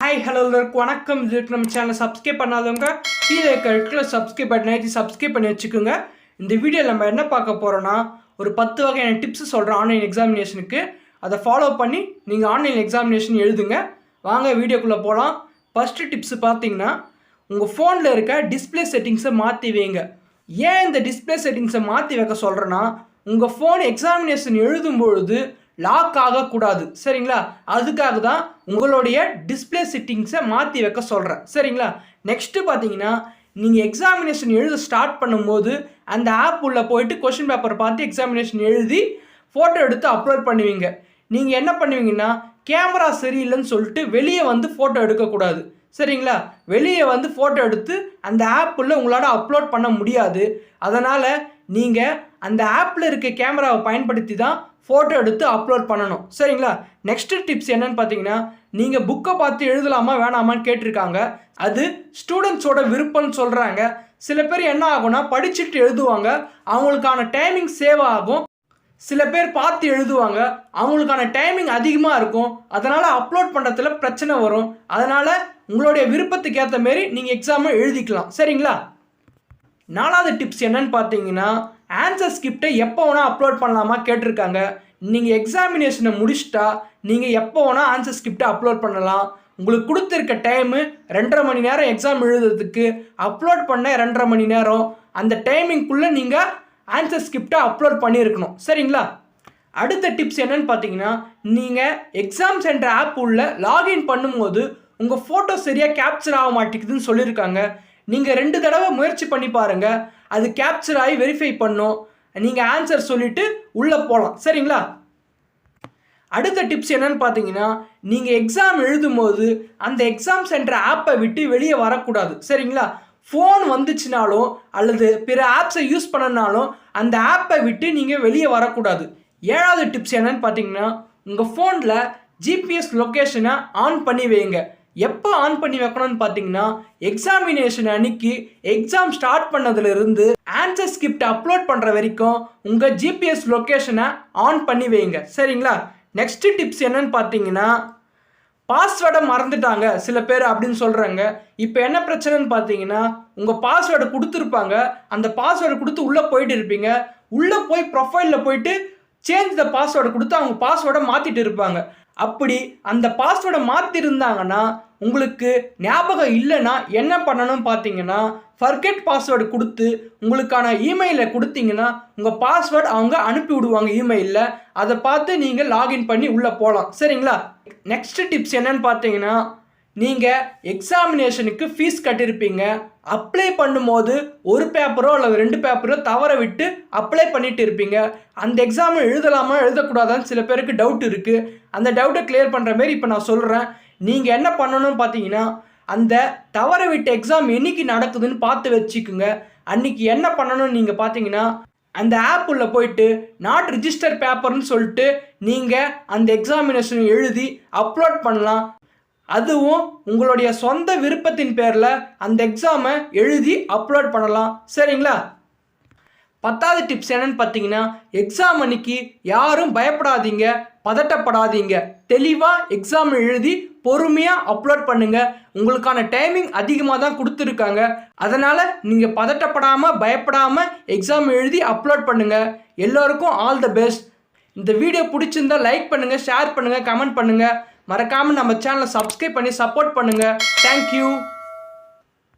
Hi hello வணக்கம். இதுக்கு நம்ம சேனலை சப்ஸ்கிரைப் பண்ணாதவங்க கீழே இருக்கிற சப்ஸ்கிரைப் பட்டன் அழுத்தி சப்ஸ்கிரைப் பண்ணி வச்சுக்கோங்க. இந்த வீடியோவில் நம்ம என்ன பார்க்க போகிறோன்னா, ஒரு 10 வகையான டிப்ஸ் சொல்கிறோம் ஆன்லைன் எக்ஸாமினேஷனுக்கு. அதை ஃபாலோ பண்ணி நீங்கள் ஆன்லைன் எக்ஸாமினேஷன் எழுதுங்க. வாங்க வீடியோக்குள்ளே போகலாம். ஃபஸ்ட்டு டிப்ஸ் பார்த்தீங்கன்னா, உங்கள் ஃபோனில் இருக்க டிஸ்பிளே செட்டிங்ஸை மாற்றி வைங்க. ஏன் இந்த டிஸ்பிளே செட்டிங்ஸை மாற்றி வைக்க சொல்கிறேன்னா, உங்கள் ஃபோன் எக்ஸாமினேஷன் எழுதும்பொழுது லாக் ஆகக்கூடாது, சரிங்களா? அதுக்காக தான் உங்களுடைய டிஸ்பிளே செட்டிங்ஸை மாற்றி வைக்க சொல்கிறேன், சரிங்களா? நெக்ஸ்ட்டு பார்த்தீங்கன்னா, நீங்கள் எக்ஸாமினேஷன் எழுத ஸ்டார்ட் பண்ணும்போது அந்த ஆப் உள்ளே போயிட்டு கொஷின் பேப்பர் பார்த்து எக்ஸாமினேஷன் எழுதி ஃபோட்டோ எடுத்து அப்லோட் பண்ணுவீங்க. நீங்கள் என்ன பண்ணுவீங்கன்னா, கேமரா சரியில்லைன்னு சொல்லிட்டு வெளியே வந்து ஃபோட்டோ எடுக்கக்கூடாது, சரிங்களா? வெளியே வந்து ஃபோட்டோ எடுத்து அந்த ஆப்பில் உங்களால் அப்லோட் பண்ண முடியாது. அதனால் நீங்கள் அந்த ஆப்பில் இருக்க கேமராவை பயன்படுத்தி தான் ஃபோட்டோ எடுத்து அப்லோட் பண்ணணும், சரிங்களா? நெக்ஸ்ட்டு டிப்ஸ் என்னன்னு பார்த்தீங்கன்னா, நீங்கள் புக்கை பார்த்து எழுதலாமா வேணாமான்னு கேட்டிருக்காங்க. அது ஸ்டூடெண்ட்ஸோட விருப்பம்னு சொல்கிறாங்க. சில பேர் என்ன ஆகும்னா, படிச்சுட்டு எழுதுவாங்க, அவங்களுக்கான டைமிங் சேவ் ஆகும். சில பேர் பார்த்து எழுதுவாங்க, அவங்களுக்கான டைமிங் அதிகமாக இருக்கும். அதனால் அப்லோட் பண்ணுறதுல பிரச்சனை வரும். அதனால் உங்களுடைய விருப்பத்துக்கு ஏற்ற மாரி நீங்கள் எக்ஸாமை எழுதிக்கலாம், சரிங்களா? 4வது டிப்ஸ் என்னன்னு பார்த்தீங்கன்னா, ஆன்சர் ஸ்கிரிப்டை எப்போ வேணால் அப்லோட் பண்ணலாமா கேட்டிருக்காங்க. நீங்கள் எக்ஸாமினேஷனை முடிச்சிட்டா நீங்கள் எப்போ வேணால் ஆன்சர் ஸ்கிரிப்டை அப்லோட் பண்ணலாம். உங்களுக்கு கொடுத்துருக்க டைமு 2.5 மணி நேரம் எக்ஸாம் எழுதுறதுக்கு, அப்லோட் பண்ண 2.5 மணி நேரம். அந்த டைமிங்குள்ளே நீங்கள் ஆன்சர் ஸ்கிரிப்டை அப்லோட் பண்ணியிருக்கணும், சரிங்களா? அடுத்த டிப்ஸ் என்னன்னு பார்த்தீங்கன்னா, நீங்கள் எக்ஸாம் சென்டர் ஆப் உள்ள லாகின் பண்ணும்போது உங்கள் ஃபோட்டோ சரியாக கேப்சர் ஆக மாட்டேங்குதுன்னு சொல்லியிருக்காங்க. நீங்கள் 2 தடவை முயற்சி பண்ணி பாருங்கள், அது கேப்சர் ஆகி வெரிஃபை பண்ணும். நீங்கள் ஆன்சர் சொல்லிவிட்டு உள்ளே போகலாம், சரிங்களா? அடுத்த டிப்ஸ் என்னன்னு பார்த்தீங்கன்னா, நீங்கள் எக்ஸாம் எழுதும்போது அந்த எக்ஸாம் சென்டர் ஆப்பை விட்டு வெளியே வரக்கூடாது, சரிங்களா? ஃபோன் வந்துச்சுனாலும் அல்லது பிற ஆப்ஸை யூஸ் பண்ணனாலும் அந்த ஆப்பை விட்டு நீங்கள் வெளியே வரக்கூடாது. 7வது டிப்ஸ் என்னன்னு பார்த்தீங்கன்னா, உங்கள் ஃபோனில் ஜிபிஎஸ் லொக்கேஷனை ஆன் பண்ணி வைங்க. எப்போ ஆன் பண்ணி வைக்கணும்னு பார்த்தீங்கன்னா, எக்ஸாமினேஷன் அன்னைக்கு எக்ஸாம் ஸ்டார்ட் பண்ணதுலேருந்து ஆன்சர் ஸ்கிரிப்ட் அப்லோட் பண்ணுற வரைக்கும் உங்கள் ஜிபிஎஸ் லொக்கேஷனை ஆன் பண்ணி வைங்க, சரிங்களா? நெக்ஸ்ட்டு டிப்ஸ் என்னன்னு பார்த்தீங்கன்னா, பாஸ்வேர்டை மறந்துட்டாங்க சில பேர் அப்படின்னு சொல்கிறாங்க. இப்போ என்ன பிரச்சனைன்னு பார்த்தீங்கன்னா, உங்கள் பாஸ்வேர்டை கொடுத்துருப்பாங்க, அந்த பாஸ்வேர்டை கொடுத்து உள்ளே போயிட்டு இருப்பீங்க. உள்ளே போய் ப்ரொஃபைலில் போயிட்டு சேஞ்ச் த பாஸ்வேர்டை கொடுத்து அவங்க பாஸ்வேர்டை மாற்றிட்டு இருப்பாங்க. அப்படி அந்த பாஸ்வேர்டை மாற்றிருந்தாங்கன்னா, உங்களுக்கு ஞாபகம் இல்லைன்னா என்ன பண்ணணும்னு பார்த்தீங்கன்னா, ஃபர்கெட் பாஸ்வேர்டு கொடுத்து உங்களுக்கான இமெயிலை கொடுத்தீங்கன்னா உங்கள் பாஸ்வேர்டு அவங்க அனுப்பி விடுவாங்க இமெயிலில். அதை பார்த்து நீங்கள் லாகின் பண்ணி உள்ளே போகலாம், சரிங்களா? நெக்ஸ்ட் டிப்ஸ் என்னன்னு பார்த்தீங்கன்னா, நீங்கள் எக்ஸாமினேஷனுக்கு ஃபீஸ் கட்டியிருப்பீங்க. அப்ளை பண்ணும்போது ஒரு பேப்பரோ அல்லது 2 பேப்பரோ தவற விட்டு அப்ளை பண்ணிட்டு இருப்பீங்க. அந்த எக்ஸாமை எழுதலாமா எழுதக்கூடாதான்னு சில பேருக்கு டவுட் இருக்குது. அந்த டவுட்டை கிளியர் பண்ணுற மாரி இப்போ நான் சொல்கிறேன். நீங்கள் என்ன பண்ணணும்னு பார்த்தீங்கன்னா, அந்த தவற விட்ட எக்ஸாம் என்னைக்கு நடக்குதுன்னு பார்த்து வச்சுக்குங்க. அன்றைக்கி என்ன பண்ணணும்னு நீங்கள் பார்த்தீங்கன்னா, அந்த ஆப் உள்ள போயிட்டு நாட் ரிஜிஸ்டர் பேப்பர்னு சொல்லிட்டு நீங்கள் அந்த எக்ஸாமினேஷன் எழுதி அப்லோட் பண்ணலாம். அதுவும் உங்களுடைய சொந்த விருப்பத்தின் பேரில் அந்த எக்ஸாமை எழுதி அப்லோட் பண்ணலாம், சரிங்களா? 10வது டிப்ஸ் என்னன்னு பார்த்தீங்கன்னா, எக்ஸாம் அன்னைக்கு யாரும் பயப்படாதீங்க, பதட்டப்படாதீங்க. தெளிவாக எக்ஸாம் எழுதி பொறுமையாக அப்லோட் பண்ணுங்கள். உங்களுக்கான டைமிங் அதிகமாக தான் கொடுத்துருக்காங்க. அதனால் நீங்கள் பதட்டப்படாமல் பயப்படாமல் எக்ஸாம் எழுதி அப்லோட் பண்ணுங்கள். எல்லோருக்கும் ஆல் த பெஸ்ட். இந்த வீடியோ பிடிச்சிருந்தால் லைக் பண்ணுங்கள், ஷேர் பண்ணுங்கள், கமெண்ட் பண்ணுங்கள். மறக்காமல் நம்ம சேனலை சப்ஸ்கிரைப் பண்ணி சப்போர்ட் பண்ணுங்கள். தேங்க்யூ.